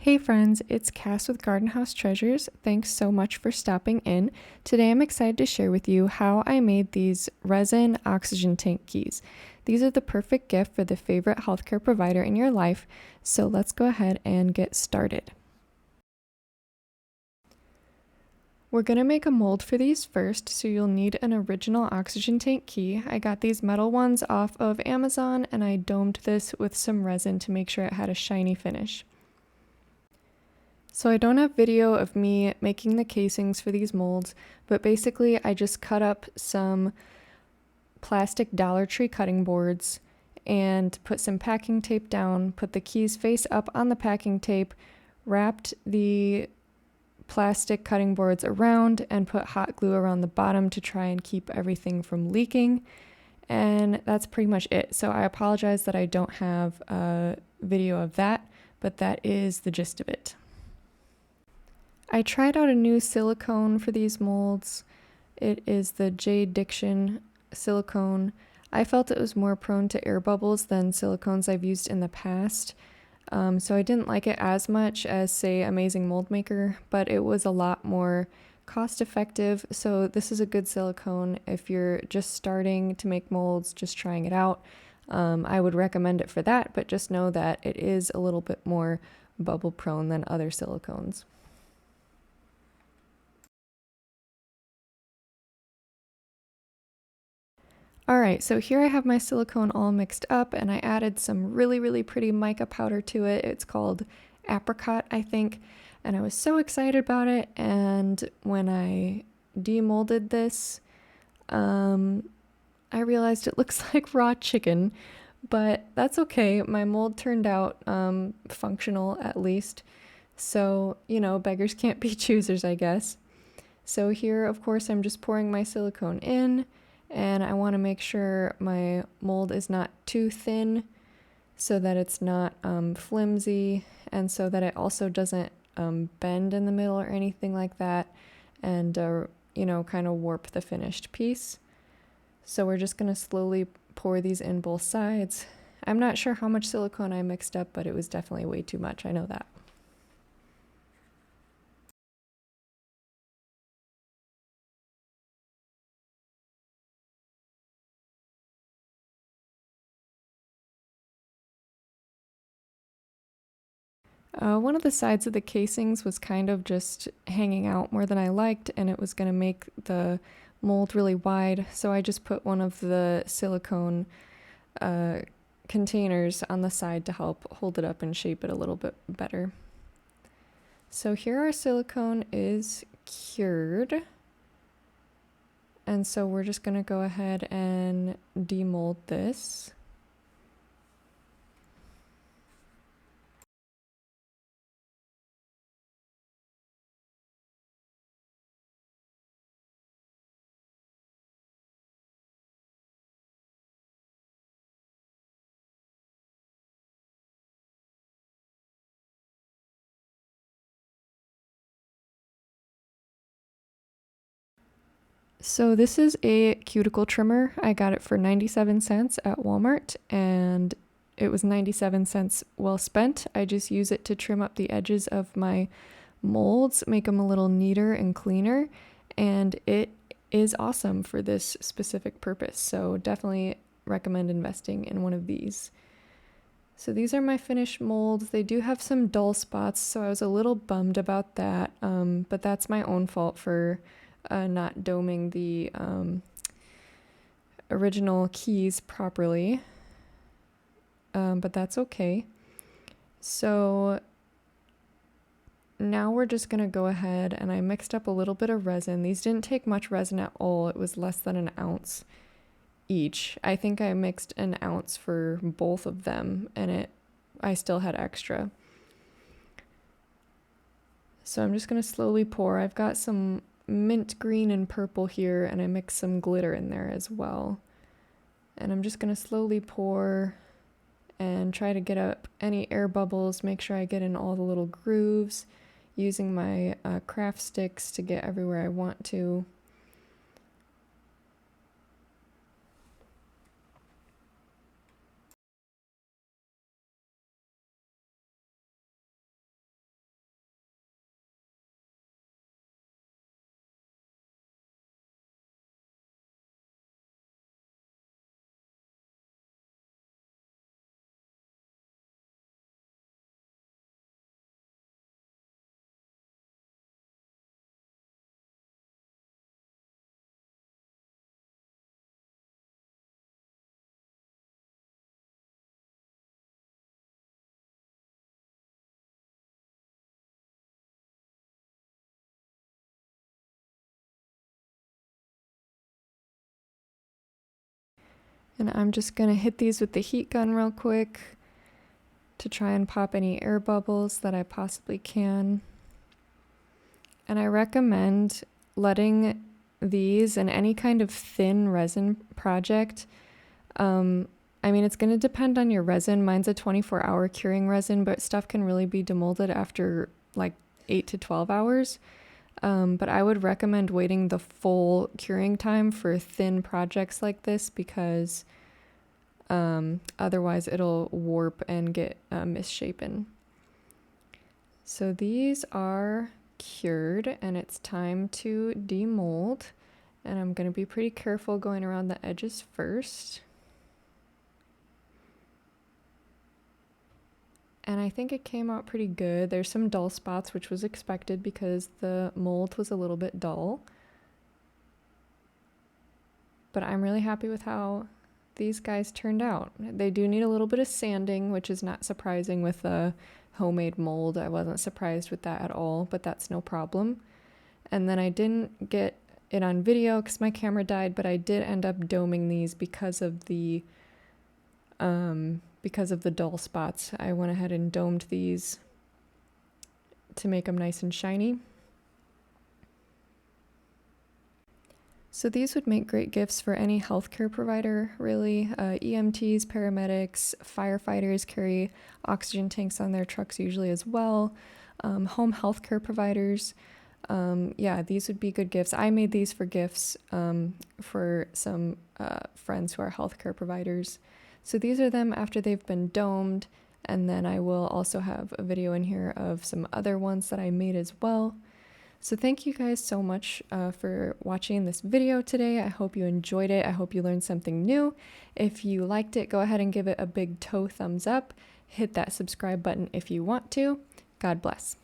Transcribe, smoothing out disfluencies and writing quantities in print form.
Hey friends, it's Cass with Garden House Treasures. Thanks so much for stopping in. Today I'm excited to share with you how I made these resin oxygen tank keys. These are the perfect gift for the favorite healthcare provider in your life, so let's go ahead and get started. We're going to make a mold for these first, so you'll need an original oxygen tank key. I got these metal ones off of Amazon and I domed this with some resin to make sure it had a shiny finish. So I don't have video of me making the casings for these molds, but basically I just cut up some plastic Dollar Tree cutting boards and put some packing tape down, put the keys face up on the packing tape, wrapped the plastic cutting boards around and put hot glue around the bottom to try and keep everything from leaking. And that's pretty much it. So I apologize that I don't have a video of that, but that is the gist of it. I tried out a new silicone for these molds. It is the J. Diction silicone. I felt it was more prone to air bubbles than silicones I've used in the past. So I didn't like it as much as, say, Amazing Mold Maker, but it was a lot more cost effective. So this is a good silicone if you're just starting to make molds, just trying it out. I would recommend it for that, but just know that it is a little bit more bubble prone than other silicones. Alright, so here I have my silicone all mixed up and I added some really pretty mica powder to it. It's called Apricot, I think, and I was so excited about it. And when I demolded this, I realized it looks like raw chicken, but that's okay. My mold turned out functional at least. So, beggars can't be choosers, I guess. So here, of course, I'm just pouring my silicone in. And I want to make sure my mold is not too thin so that it's not flimsy and so that it also doesn't bend in the middle or anything like that and, kind of warp the finished piece. So we're just going to slowly pour these in both sides. I'm not sure how much silicone I mixed up, but it was definitely way too much. I know that. One of the sides of the casings was kind of just hanging out more than I liked, and it was going to make the mold really wide, so I just put one of the silicone containers on the side to help hold it up and shape it a little bit better. So here our silicone is cured, and so we're just going to go ahead and demold this. So this is a cuticle trimmer. I got it for 97 cents at Walmart and it was 97 cents well spent. I just use it to trim up the edges of my molds, make them a little neater and cleaner, and it is awesome for this specific purpose. So definitely recommend investing in one of these. So these are my finished molds. They do have some dull spots, so I was a little bummed about that, but that's my own fault for not doming the original keys properly, but that's okay. So now we're just gonna go ahead and I mixed up a little bit of resin. These didn't take much resin at all. It was less than an ounce each. I think I mixed an ounce for both of them and I still had extra. So I'm just gonna slowly pour. I've got some mint green and purple here and I mix some glitter in there as well. And I'm just gonna slowly pour and try to get up any air bubbles, make sure I get in all the little grooves, using my craft sticks to get everywhere I want to. And I'm just going to hit these with the heat gun real quick to try and pop any air bubbles that I possibly can. And I recommend letting these and any kind of thin resin project, I mean, it's going to depend on your resin. Mine's a 24-hour curing resin, but stuff can really be demolded after like 8 to 12 hours. But I would recommend waiting the full curing time for thin projects like this because otherwise it'll warp and get misshapen. So these are cured and it's time to demold. And I'm going to be pretty careful going around the edges first. And I think it came out pretty good. There's some dull spots, which was expected because the mold was a little bit dull. But I'm really happy with how these guys turned out. They do need a little bit of sanding, which is not surprising with a homemade mold. I wasn't surprised with that at all, but that's no problem. And then I didn't get it on video because my camera died, but I did end up doming these because of the dull spots. I went ahead and domed these to make them nice and shiny. So these would make great gifts for any healthcare provider, really. EMTs, paramedics, firefighters carry oxygen tanks on their trucks usually as well. Home healthcare providers. Yeah, these would be good gifts. I made these for gifts for some friends who are healthcare providers. So these are them after they've been domed, and then I will also have a video in here of some other ones that I made as well. So thank you guys so much for watching this video today. I hope you enjoyed it. I hope you learned something new. If you liked it, go ahead and give it a big toe thumbs up. Hit that subscribe button if you want to. God bless.